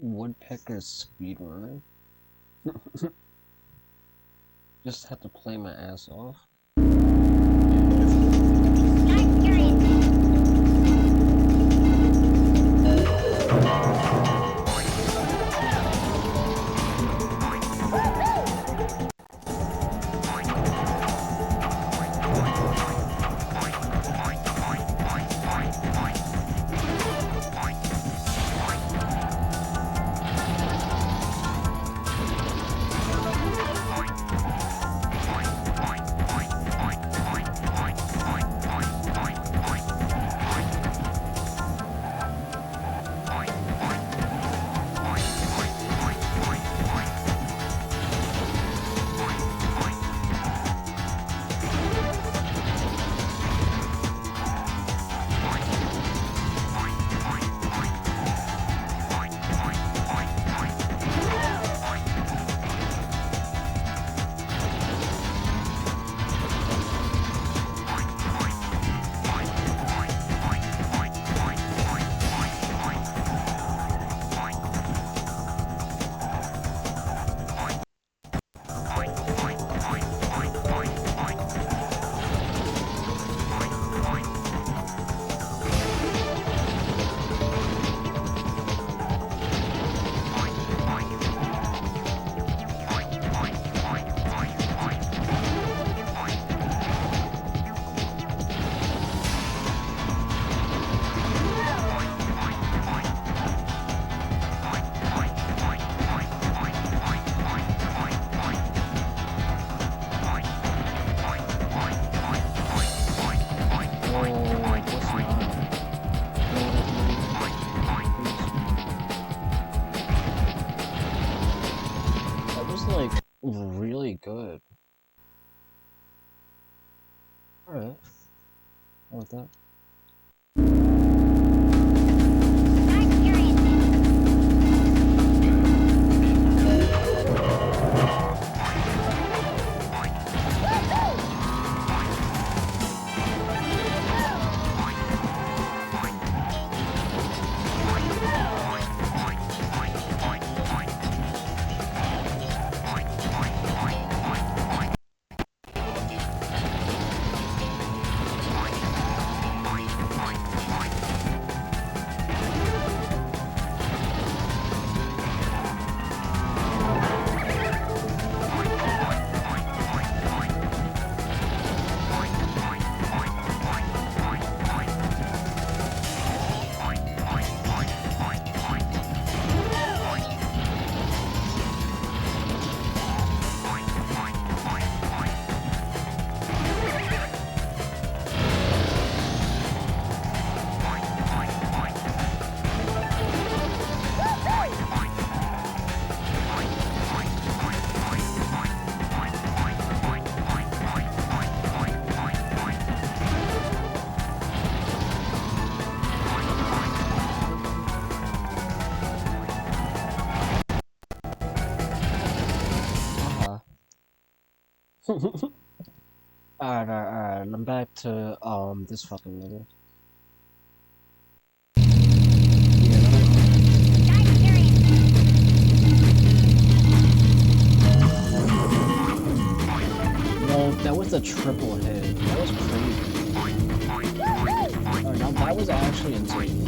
Woody Woodpecker speedrun. Just had to play my ass off. Like really good. Alright. How about that? Alright, I'm back to this fucking level. No, that was a triple hit. That was crazy. Oh, no, that was actually insane.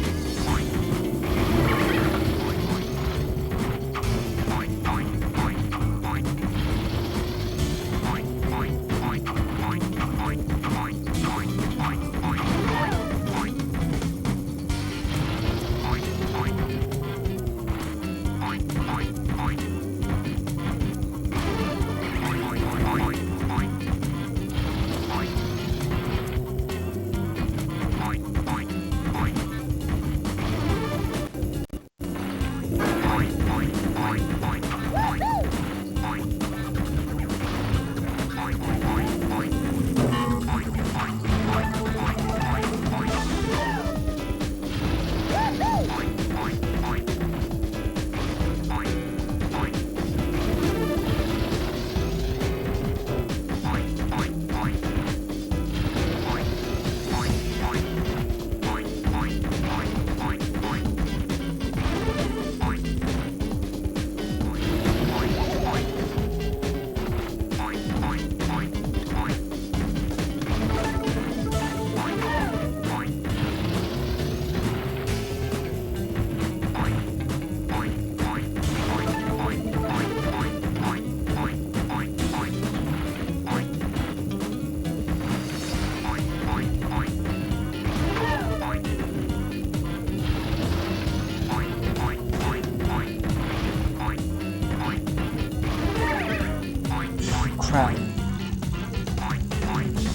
crap.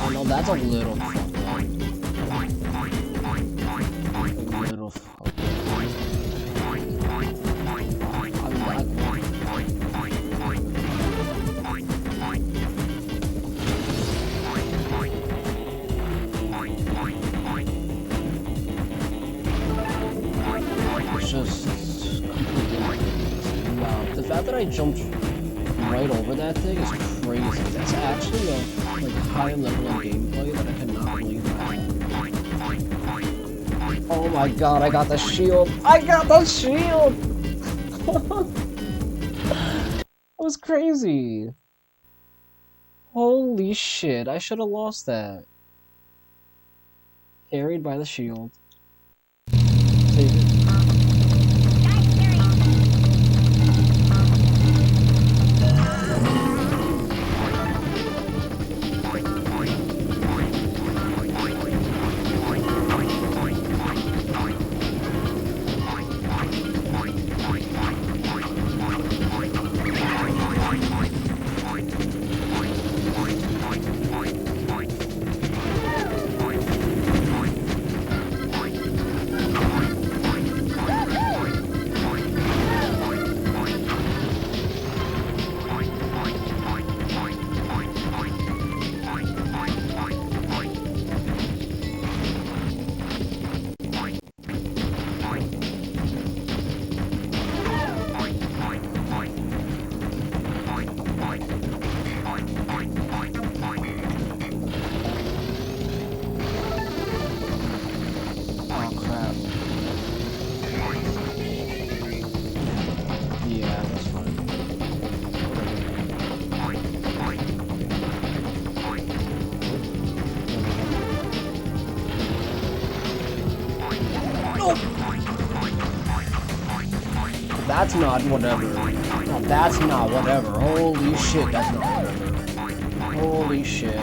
Oh no, that's a little fucked up. A little fucked up. It's just completely wow. The fact that I jumped right over that thing is crazy. That's actually a like high level of gameplay that I cannot believe that. Oh my god, I got the shield! I got the shield! That was crazy! Holy shit, I should have lost that. Carried by the shield. Save it. That's not whatever. No, that's not whatever. Holy shit, that's not whatever. Holy shit.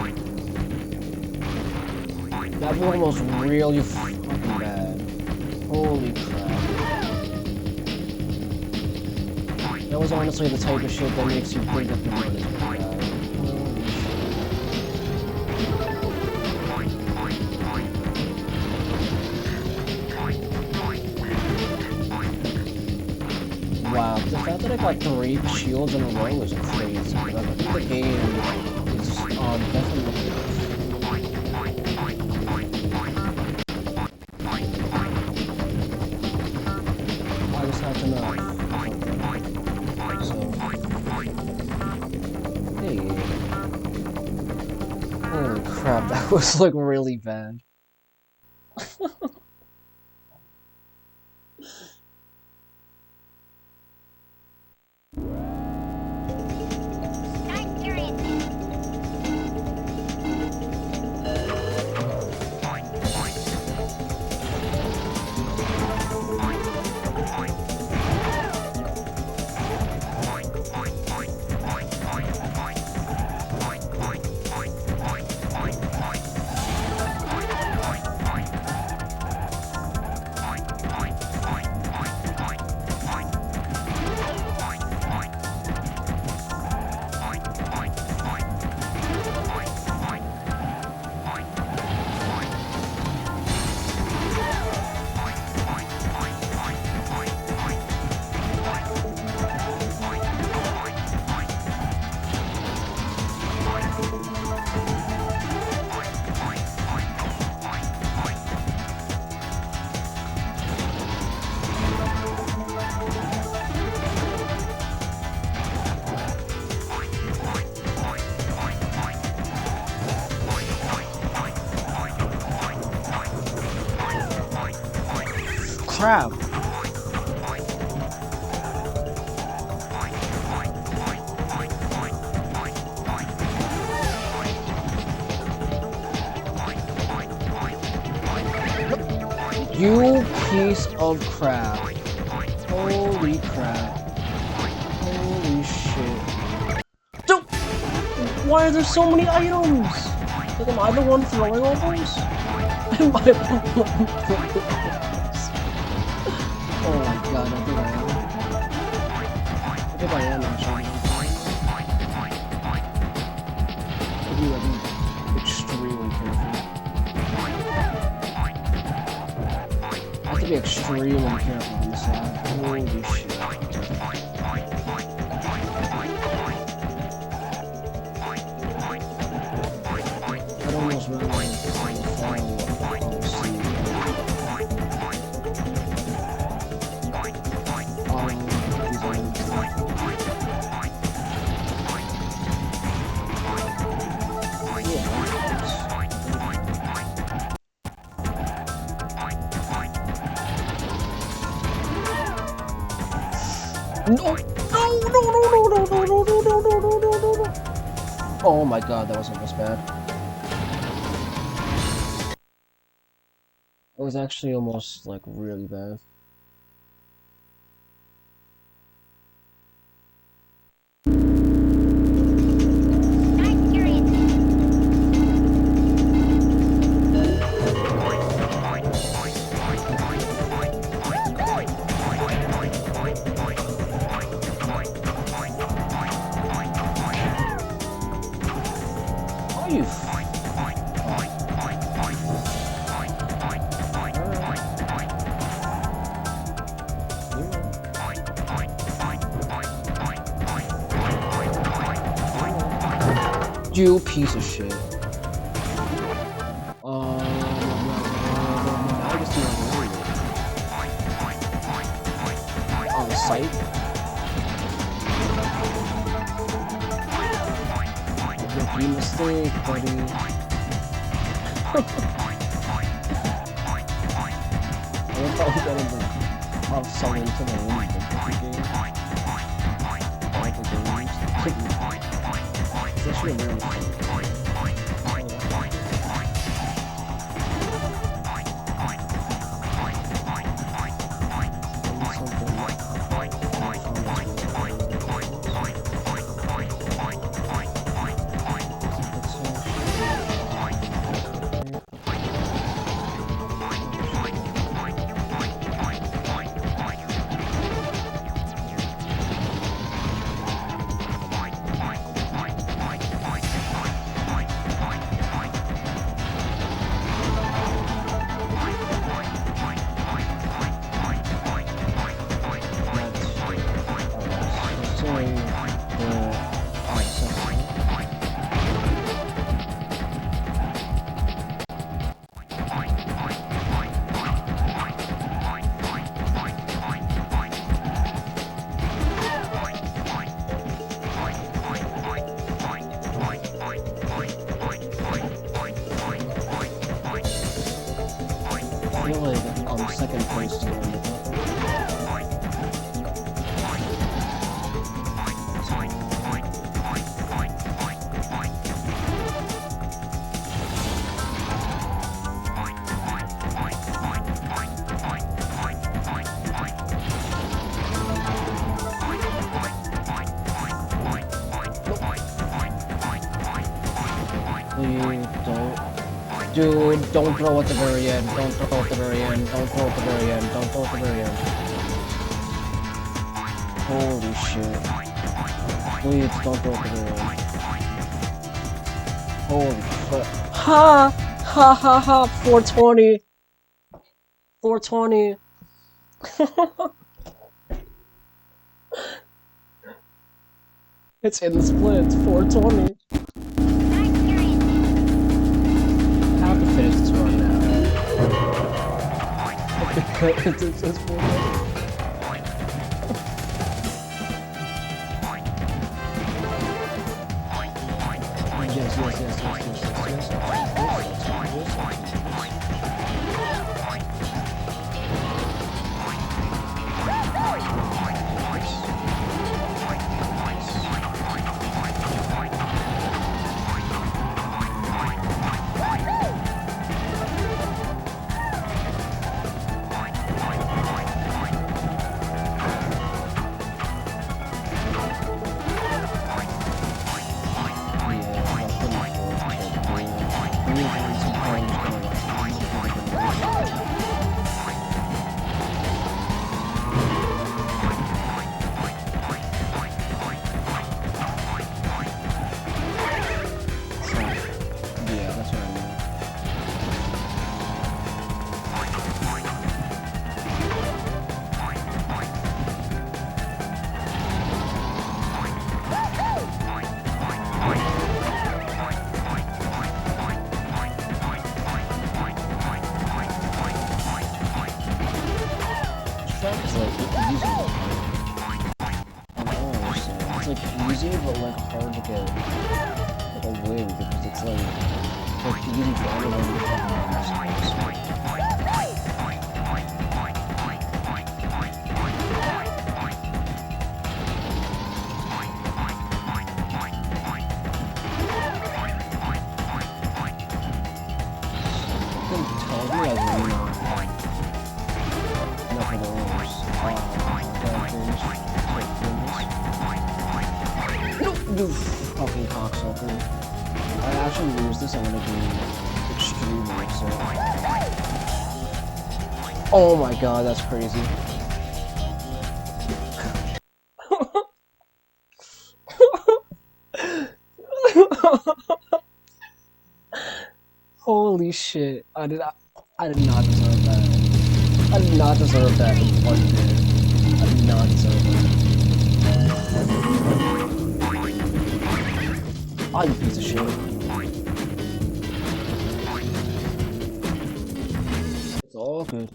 That was almost really fucking bad. Holy crap. That was honestly the type of shit that makes you think that the run is really bad. Wow, the fact that I got 3 shields in a row is crazy. I think the game is definitely. I just have to know. So, hey. Holy crap, that was like really bad. Crap. You piece of crap. Holy crap. Holy shit. Dude! Why are there so many items? Like, am I the one throwing all those? Am I the one throwing those? Oh my god, I think I am. I think I am actually. be like extremely careful. I have to be extremely careful on this side. Holy shit. I'd almost rather fall asleep. No! No! No! No! No! No! No! No! No! No! No! No! No! No! Oh my god, that was almost bad. It was actually almost like really bad. You You piece of shit. I just do on the site. Rookie mistake, buddy. I thought we got him off selling to the game. All the games. It's actually really fun. Second place to win. Dude, don't throw at the very end. Don't throw at the very end. Don't throw at the very end. Don't throw at the very end. Holy shit. Please don't throw at the very end. Holy fuck. Ha! Ha ha ha! 420! 420! It's in the split. 420. Finish this run now. It's 4. Yes. easy, but like hard to get like a win because it's like easy for anyone to fucking use. You fucking cocksucker. If I actually lose this, I'm gonna be extremely upset. Oh my god, that's crazy. Holy shit. I did not deserve that. I did not deserve that one bit. I did not deserve that. Oh, you piece of shit. It's all good.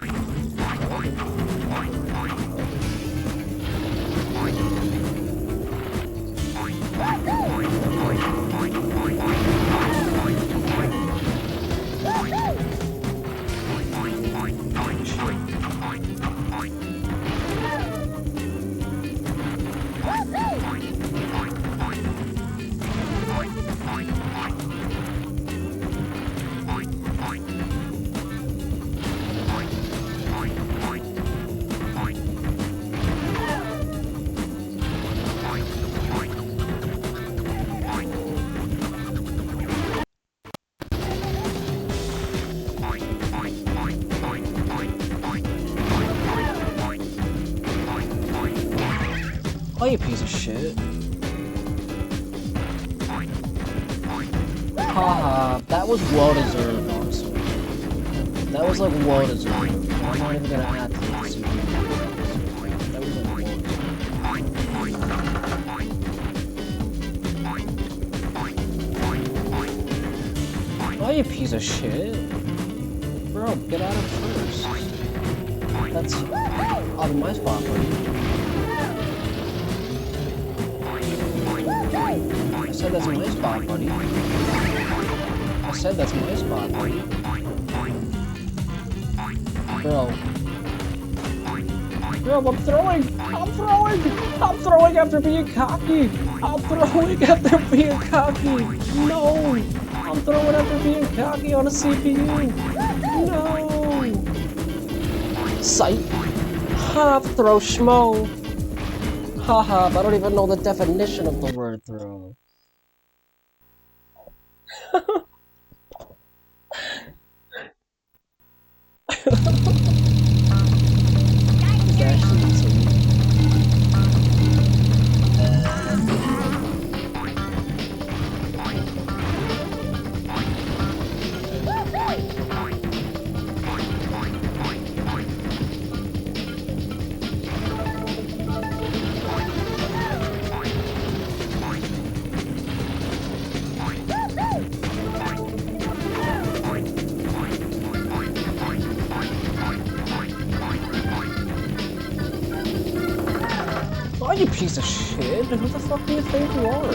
Oh, you piece of shit. Haha, that was well deserved, honestly. That was like well deserved. I'm not even gonna add to this. That was like well deserved. Oh, you piece of shit. Bro, get out of first. That's out of my spot, buddy. I said that's my spot, buddy. I said that's my spot, buddy. Bro. Bro, I'm throwing! I'm throwing! I'm throwing after being cocky! I'm throwing after being cocky! No! I'm throwing after being cocky on a CPU! No! Sight! Ha! Throw schmo! Haha, I don't even know the definition of the word throw. It's actually insane. Oh, you piece of shit! Who the fuck do you think you are, bro?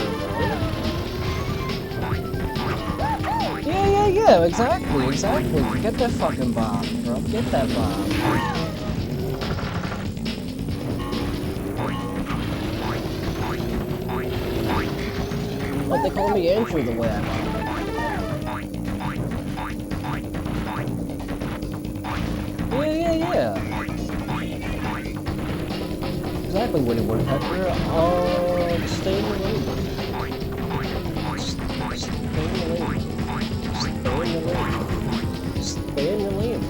Yeah, exactly. Get that fucking bomb, bro. Get that bomb. But they call me Andrew the way I am. Yeah. Exactly, Woodpecker. Stay in the lane. Stay in the lane,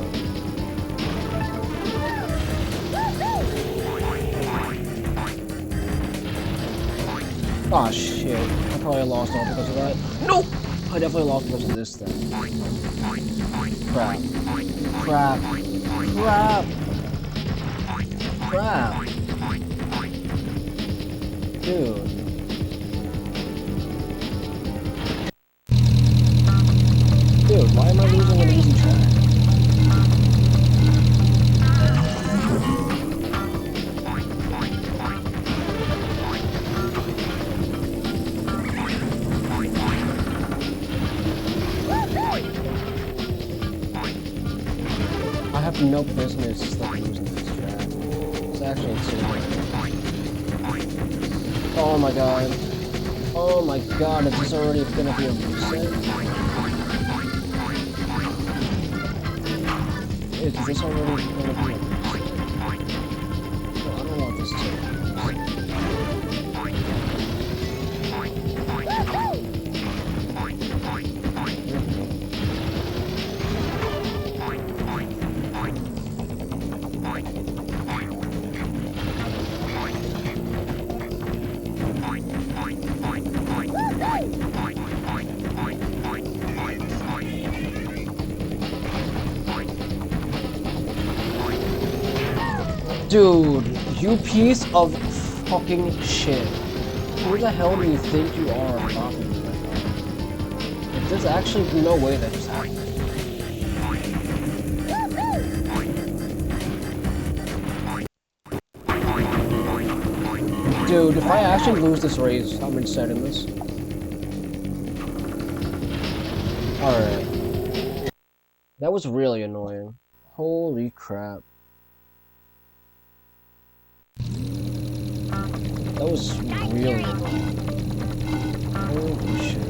bro. Aw, shit. I probably lost all because of that. Nope! I definitely lost because of this thing. Crap. Dude. Dude, why am I losing an easy track? I have no business like losing this track. It's actually insane. Oh my god. Oh my god, is this already gonna be a reset? Is this already gonna be a reset? No, I don't want this to. Dude, you piece of fucking shit. Who the hell do you think you are knocking me like that? There's actually no way that just happened. Dude, if I actually lose this race, I'm resetting this. Alright. That was really annoying. Holy crap. That was really annoying. Holy shit.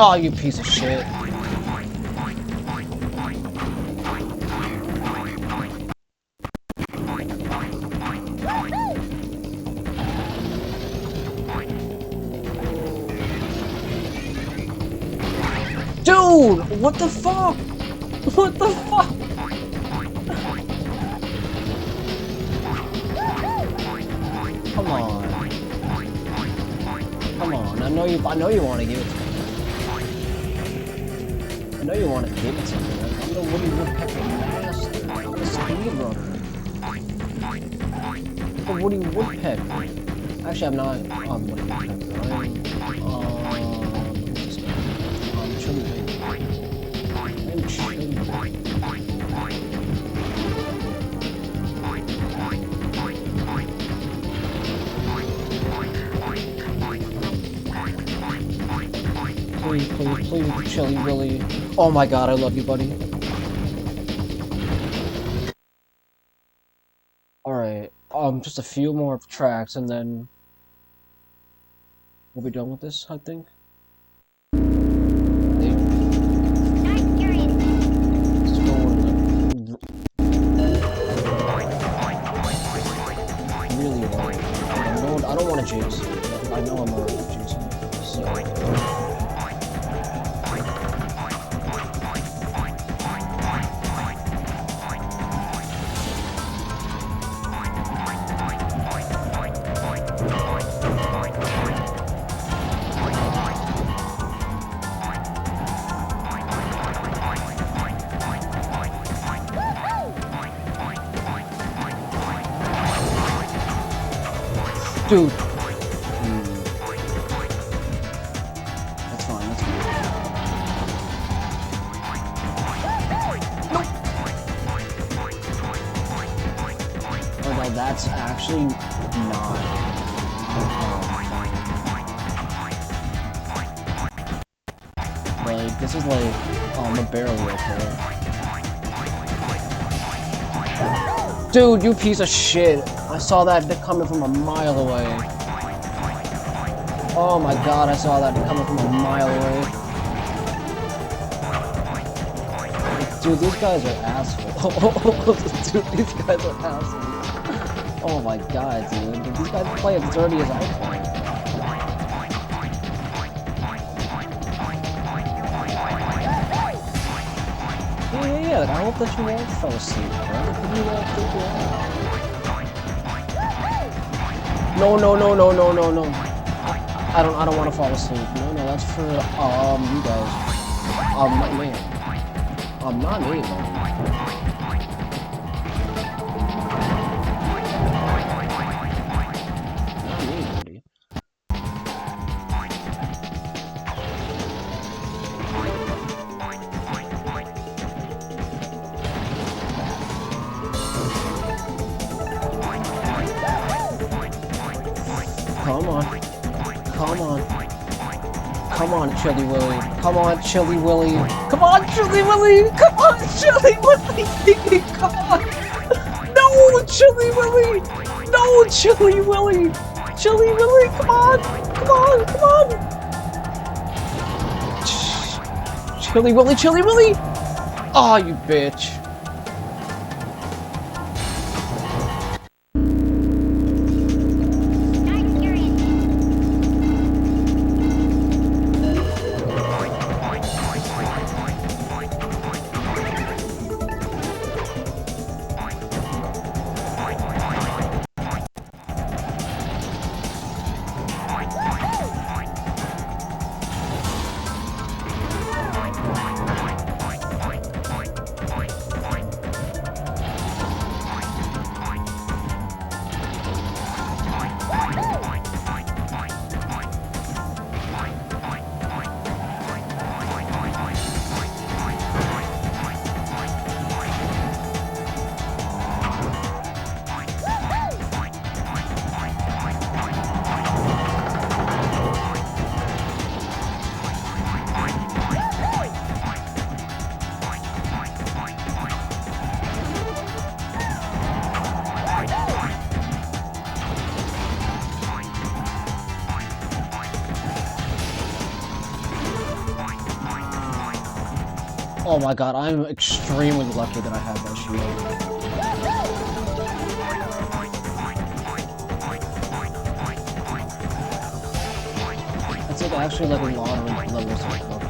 Oh, you piece of shit. Dude, what the fuck? What the fuck? Come on. Come on. I know you want to give it to me. I know you want to give it to me. I'm the Woodpecker master. I'm the speedrunner. The Woodpecker. Actually, I'm not. I'm Woodpecker. Who's this guy? Chubby Baby. I'm Chubby Baby. Please, Chili Willy. Oh my god, I love you, buddy. Alright, just a few more tracks and then we'll be done with this, I think. Really low. I don't want to jinx it. I know I'm already jinxing it, so... Dude! That's fine, that's fine. Nope! Oh, no, that's actually not... Like, this is like... a barrel right there. Dude, you piece of shit! I saw that coming from a mile away. Oh my god, I saw that coming from a mile away. Dude, these guys are assholes. Dude, these guys are assholes. Oh my god, dude. These guys play as dirty as I play. Yeah, like, I hope that you all fell asleep, right? You all think you all. No, no, no, no, no, no, no. I don't want to fall asleep. No, no, that's for, you guys. Not me. Not me, man. Not me, buddy. Come on. Come on. Come on, Chili Willy. Come on, Chili Willy. Come on, Chili Willy. Come on, Chili Willy. Come on. No, Chili Willy. No, Chili Willy. Chili Willy, come on. Come on, come on. Chili Willy, Chili Willy. Aw, you bitch. Oh my god, I'm extremely lucky that I have that shield. That's like actually like a lottery levels of lucky.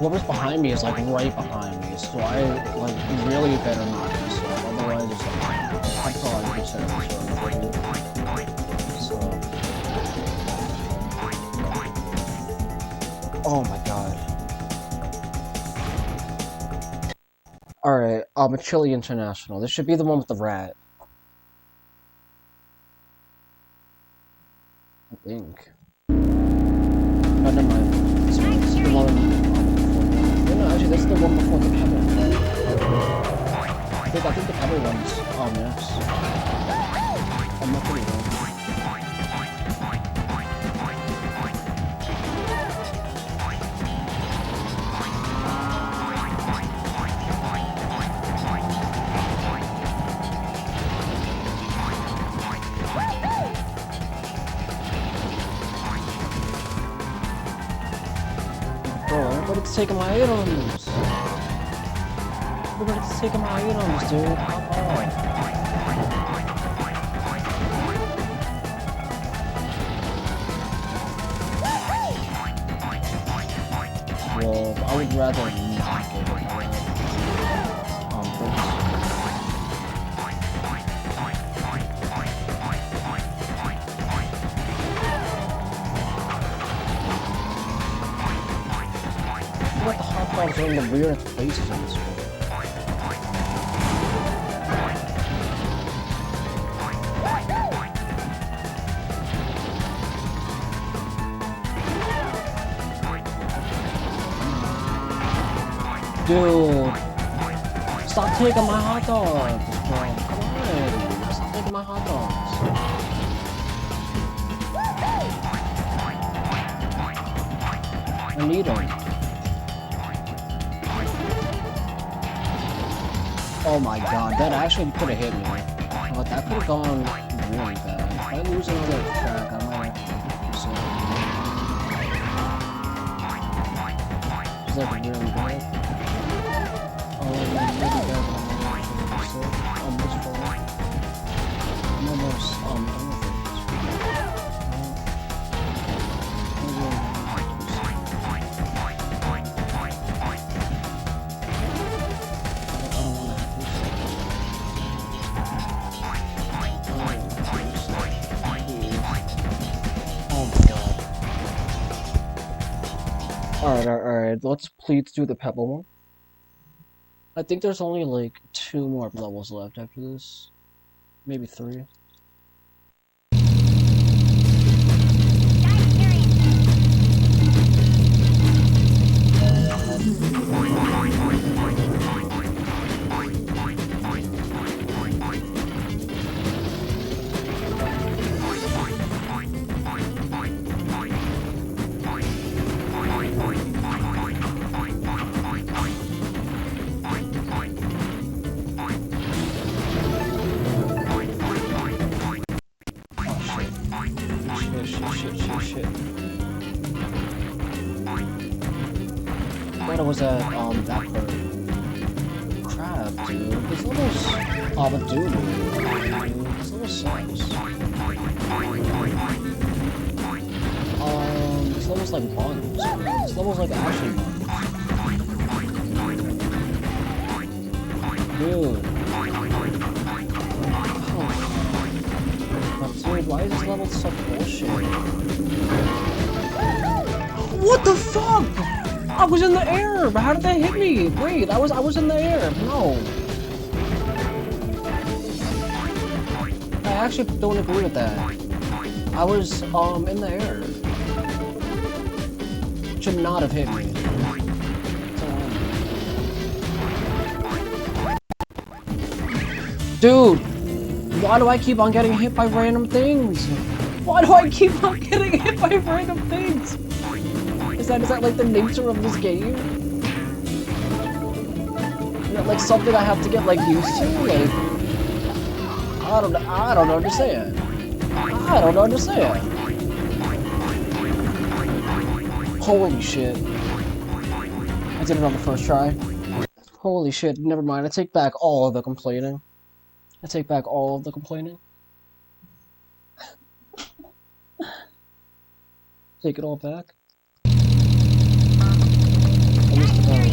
Whoever's behind me is like right behind me, so I like really better not mess up. Otherwise, it's like I thought I just said so. Oh my god. All right, Chili International. This should be the one with the rat. I think. Oh, never mind. It's the one. No, actually, that's the one before the pebble. I think the pebble one's next. I'm not pretty wrong. Bro, everybody's taking my items! Everybody's taking my items, dude. Pop off. Well, I would rather not give it away. What the hot dogs are in the weirdest places in this world? Dude, stop taking my hot dogs, bro. Come on, stop taking my hot dogs. I need them. Oh my god, that actually could have hit me. But that could have gone really bad. If I lose another track, I might have to say. Is that really bad? Really bad when I'm actually sick. This far. I'm almost done with it. Alright, let's please do the pebble one. I think there's only like 2 more levels left after this. Maybe 3. Shit. What was that part? Crap, dude. This level's but dude. This level sucks. This level's like bugs. This level's like actually bugs. Dude. Dude, why is this level such bullshit? What the fuck? I was in the air, but how did that hit me? Wait, I was in the air. No. I actually don't agree with that. I was in the air. Should not have hit me. Dude, why do I keep on getting hit by random things? Why do I keep on getting hit by random things? Is that like the nature of this game? Is that like something I have to get like used to? Like, I don't understand. I don't understand. Holy shit. I did it on the first try. Holy shit, never mind. I take back all of the complaining. Take it all back. I missed the bell.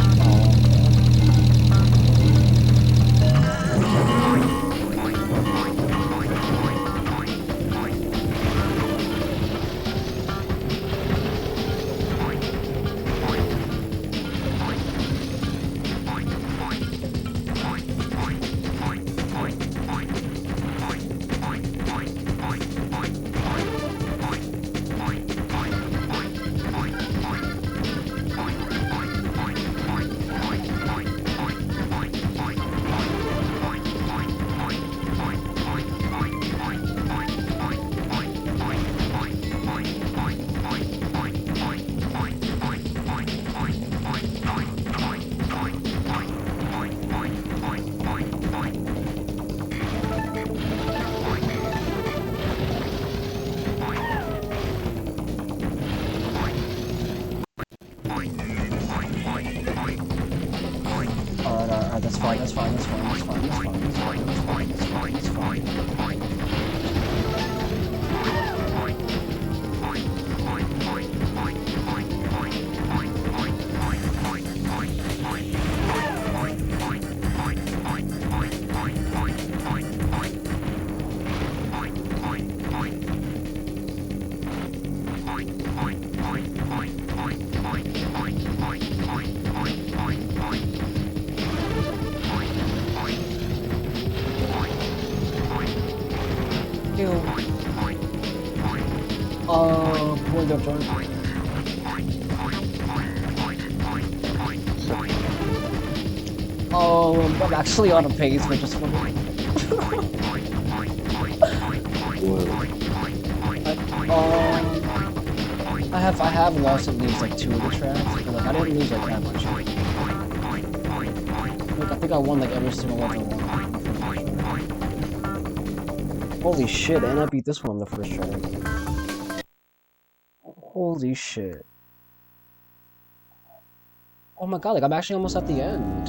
Alright, that's fine. Hold up, John. I'm actually on a pace for just one. I have lost at least like 2 of the tracks, but like I didn't lose like that much. I think I won like every single level one. Holy shit, and I beat this one on the first try. Holy shit. Oh my god, like I'm actually almost at the end.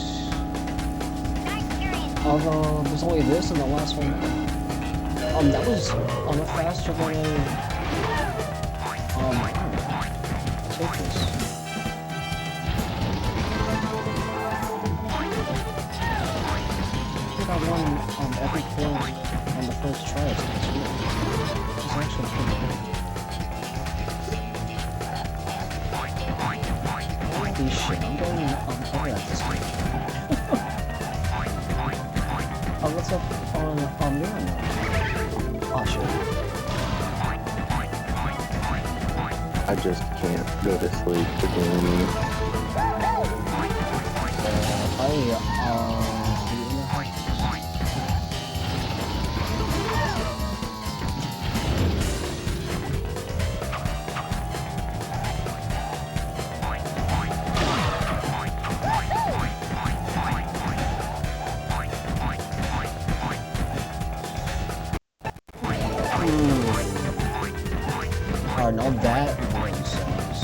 There's only this and the last one. That was faster than take this. I think I won every kill on the first try. It's actually pretty good. Holy shit, I'm going better at this game. What's up on Leon now? Oh shit. I just can't go to sleep again. Alright, now that really sucks.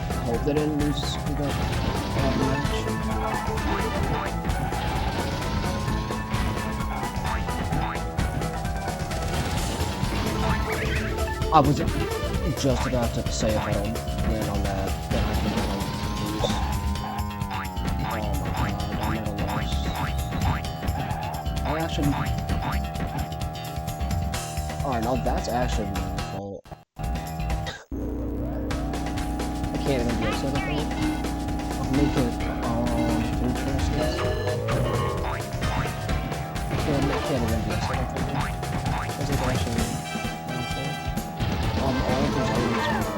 I hope they didn't lose that match. I was just about to say if I don't win on that, then I think I'm gonna lose. Oh my god, I'm at a loss. I actually... Alright, now that's actually meaningful. I can't even be upset about it. I'll make it, 3 transfers. I can't even be upset about it. Because it's actually meaningful. All of those items were,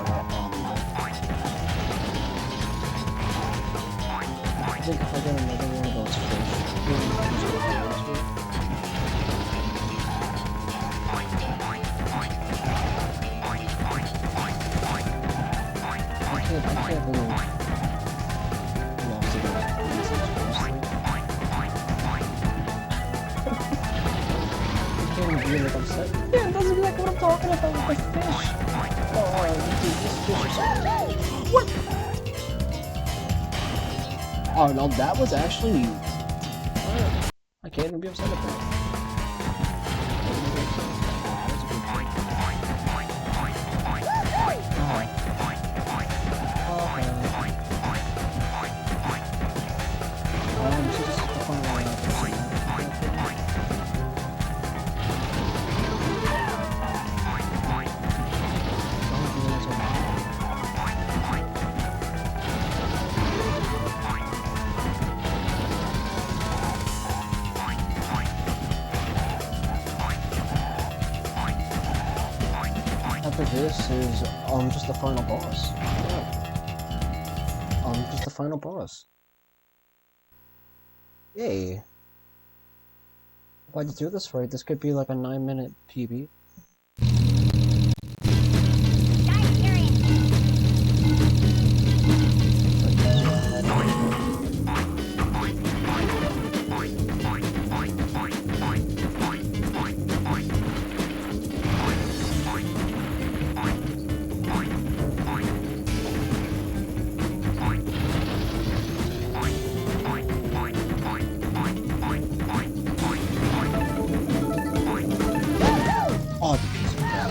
I think if I get another one of those fish, I can't believe we lost it. I can't even be like upset. Yeah, it doesn't like what I'm talking about with the fish. Oh, dude, this fish is so... What? Oh, no, that was actually... I can't even be upset at that. After this is just the final boss. Yeah. Just the final boss. Yay. If I do this right, this could be like a 9-minute PB.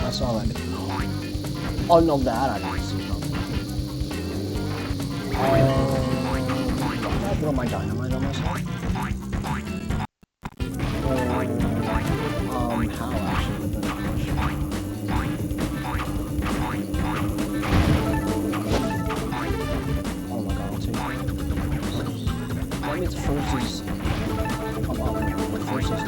I saw that. Oh no, that I didn't see coming. I throw my dynamite on myself. How actually? That's a question. Oh my god, I'll take it. That means first is... first is...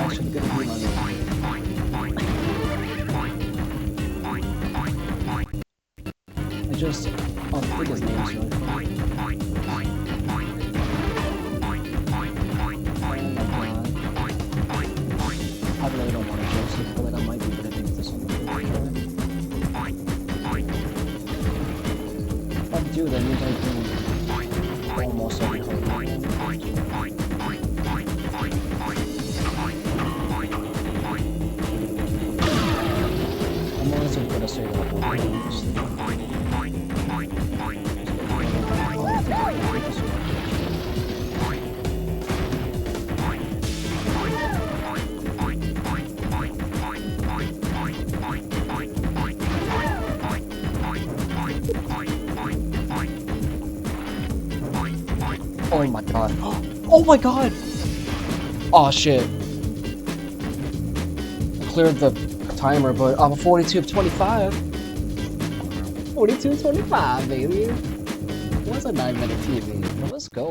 actually gonna be my name. I just think his name's really funny. I really don't want to joke, so I feel like I might be predicting this on the first try. If I do, that means I do almost every card. I'm honestly gonna say that oh my god. Oh my god! Oh shit. I cleared the timer, but I'm 42 of 25. 42 of 25, baby. What's a 9-minute TV? Well, let's go.